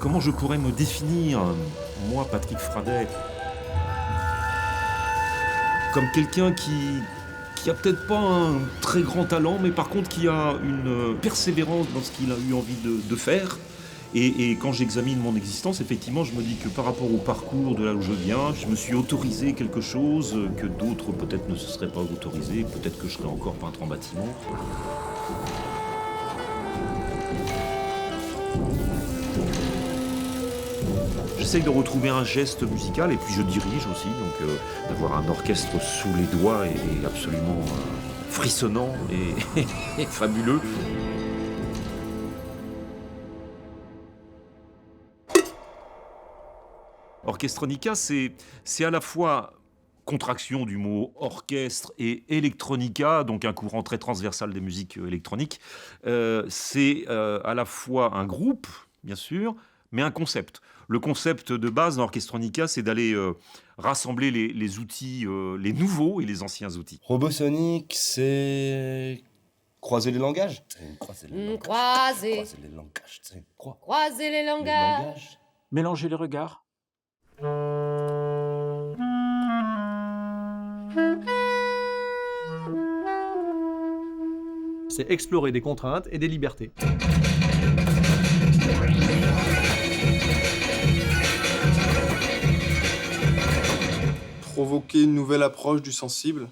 Comment je pourrais me définir, moi, Patrick Fradet, comme quelqu'un qui a peut-être pas un très grand talent, mais par contre qui a une persévérance dans ce qu'il a eu envie de faire. Et quand j'examine mon existence, effectivement, je me dis que par rapport au parcours de là où je viens, je me suis autorisé quelque chose que d'autres peut-être ne se seraient pas autorisés. Peut-être que je serais encore peintre en bâtiment. J'essaye de retrouver un geste musical et puis je dirige aussi, donc d'avoir un orchestre sous les doigts est absolument frissonnant et fabuleux. Orchestronica, c'est à la fois contraction du mot orchestre et electronica, donc un courant très transversal des musiques électroniques. C'est à la fois un groupe, bien sûr, mais un concept. Le concept de base dans Orchestronica, c'est d'aller rassembler les outils, les nouveaux et les anciens outils. Robosonic, c'est croiser les langages. Croiser Croiser les langages. croiser les langages. Mélanger les regards. C'est explorer des contraintes et des libertés. Provoquer une nouvelle approche du sensible.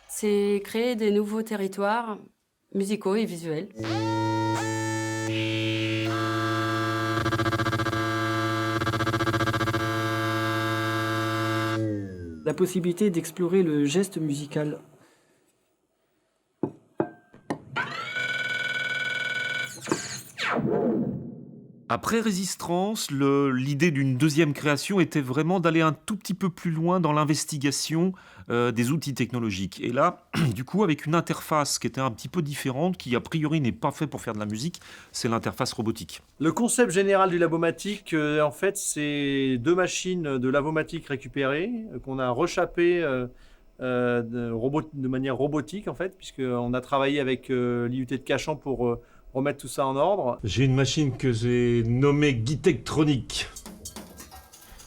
C'est créer des nouveaux territoires musicaux et visuels. La possibilité d'explorer le geste musical. Après Résistance, l'idée d'une deuxième création était vraiment d'aller un tout petit peu plus loin dans l'investigation des outils technologiques. Et là, du coup, avec une interface qui était un petit peu différente, qui a priori n'est pas fait pour faire de la musique, c'est l'interface robotique. Le concept général du Lavomatic, en fait, c'est 2 machines de Lavomatic récupérées, qu'on a rechappées de manière robotique, en fait, puisqu'on a travaillé avec l'IUT de Cachan pour remettre tout ça en ordre. J'ai une machine que j'ai nommée Guitectronic.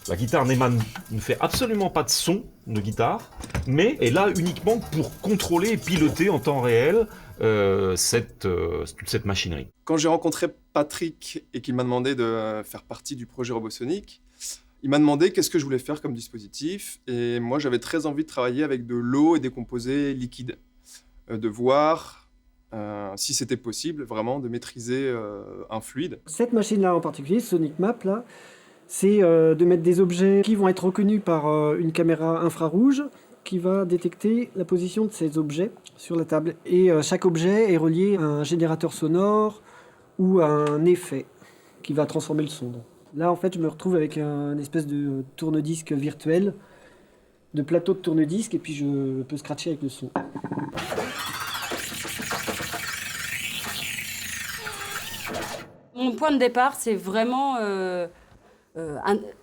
La guitare ne fait absolument pas de son de guitare, mais est là uniquement pour contrôler et piloter en temps réel toute cette machinerie. Quand j'ai rencontré Patrick et qu'il m'a demandé de faire partie du projet Robosonic, il m'a demandé qu'est-ce que je voulais faire comme dispositif. Et moi, j'avais très envie de travailler avec de l'eau et des composés liquides. De voir si c'était possible, vraiment, de maîtriser un fluide. Cette machine-là en particulier, Sonic Map, là, c'est de mettre des objets qui vont être reconnus par une caméra infrarouge qui va détecter la position de ces objets sur la table. Et chaque objet est relié à un générateur sonore ou à un effet qui va transformer le son. Là, en fait, je me retrouve avec une espèce de tourne-disque virtuel, de plateau de tourne-disque, et puis je peux scratcher avec le son. Mon point de départ, c'est vraiment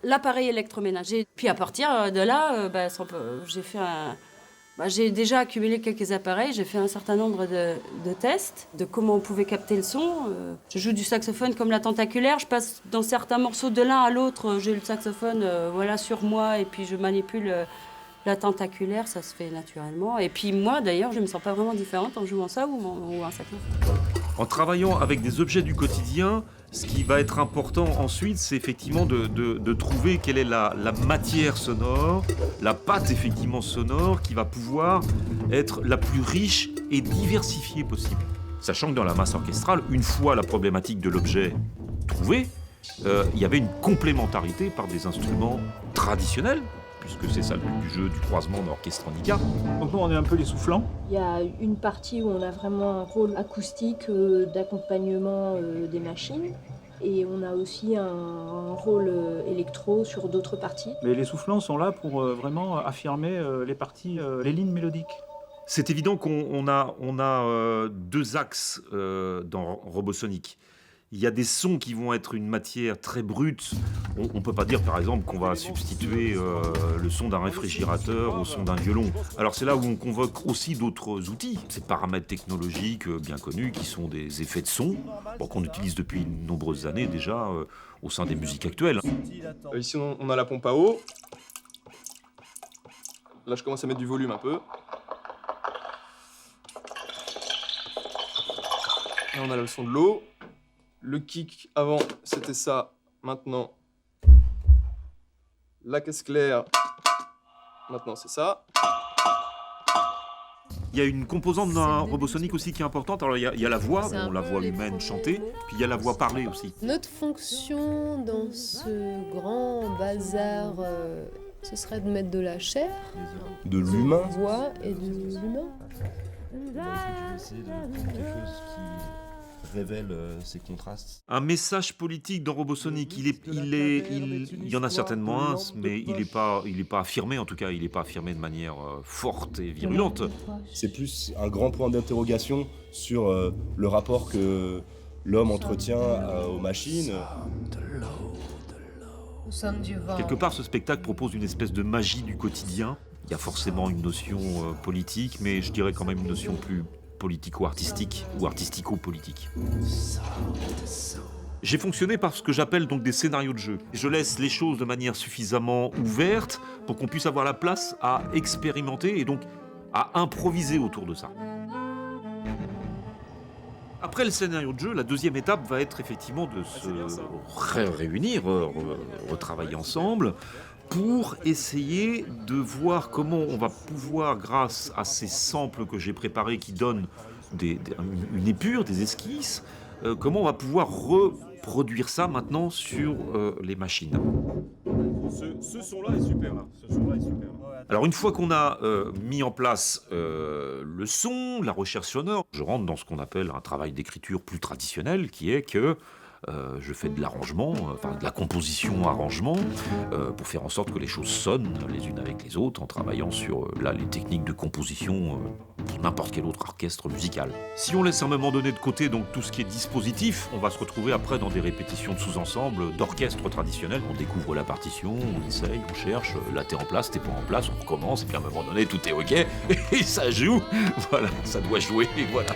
l'appareil électroménager. Puis à partir de là, j'ai déjà accumulé quelques appareils, j'ai fait un certain nombre de tests de comment on pouvait capter le son. Je joue du saxophone comme la tentaculaire, je passe dans certains morceaux de l'un à l'autre, j'ai le saxophone sur moi et puis je manipule la tentaculaire, ça se fait naturellement. Et puis moi d'ailleurs, je ne me sens pas vraiment différente en jouant ça ou un saxophone. En travaillant avec des objets du quotidien, ce qui va être important ensuite, c'est effectivement de trouver quelle est la matière sonore, la pâte effectivement sonore qui va pouvoir être la plus riche et diversifiée possible. Sachant que dans la masse orchestrale, une fois la problématique de l'objet trouvée, il y avait une complémentarité par des instruments traditionnels, puisque c'est ça le but du jeu, du croisement d'Orchestronica. Donc nous, on est un peu les soufflants. Il y a une partie où on a vraiment un rôle acoustique d'accompagnement des machines. Et on a aussi un rôle électro sur d'autres parties. Mais les soufflants sont là pour vraiment affirmer les parties, les lignes mélodiques. C'est évident qu'on a 2 axes dans Robosonic. Il y a des sons qui vont être une matière très brute, On ne peut pas dire par exemple qu'on va substituer le son d'un réfrigérateur au son d'un violon. Alors c'est là où on convoque aussi d'autres outils, ces paramètres technologiques bien connus qui sont des effets de son, qu'on utilise depuis de nombreuses années déjà au sein des musiques actuelles. Ici on a la pompe à eau. Là je commence à mettre du volume un peu. Là on a le son de l'eau. Le kick avant c'était ça, maintenant la caisse claire, maintenant c'est ça. Il y a une composante d'un Robosonic aussi qui est importante. Alors il y a la voix, C'est un la peu voix les humaine premiers chantée, mots. puis il y a la voix parlée aussi. Notre fonction dans ce grand bazar, ce serait de mettre de la chair, De l'humain. de voix et de l'humain. Est-ce que tu veux essayer de prendre quelque chose qui révèle ces contrastes? Un message politique dans Robosonic, il y en a certainement un, mais il est pas affirmé en tout cas, il n'est pas affirmé de manière forte et virulente. C'est plus un grand point d'interrogation sur le rapport que l'homme entretient aux machines. Nous sommes du vent. Quelque part, ce spectacle propose une espèce de magie du quotidien. Il y a forcément une notion politique, mais je dirais quand même une notion plus politico-artistique ou artistico-politique. J'ai fonctionné par ce que j'appelle donc des scénarios de jeu. Je laisse les choses de manière suffisamment ouverte pour qu'on puisse avoir la place à expérimenter et donc à improviser autour de ça. Après le scénario de jeu, la deuxième étape va être effectivement de se réunir, retravailler ensemble pour essayer de voir comment on va pouvoir, grâce à ces samples que j'ai préparés qui donnent une épure, des esquisses, comment on va pouvoir reproduire ça maintenant sur les machines. Ce son-là est super, là. Ce son-là est super. Alors une fois qu'on a mis en place le son, la recherche sonore, je rentre dans ce qu'on appelle un travail d'écriture plus traditionnel, qui est que je fais de l'arrangement, de la composition-arrangement, pour faire en sorte que les choses sonnent les unes avec les autres, en travaillant sur les techniques de composition pour n'importe quel autre orchestre musical. Si on laisse à un moment donné de côté donc tout ce qui est dispositif, on va se retrouver après dans des répétitions de sous-ensembles d'orchestres traditionnels. On découvre la partition, on essaye, on cherche, là t'es en place, t'es pas en place, on recommence, et puis à un moment donné tout est ok, et ça joue, voilà, ça doit jouer, et voilà.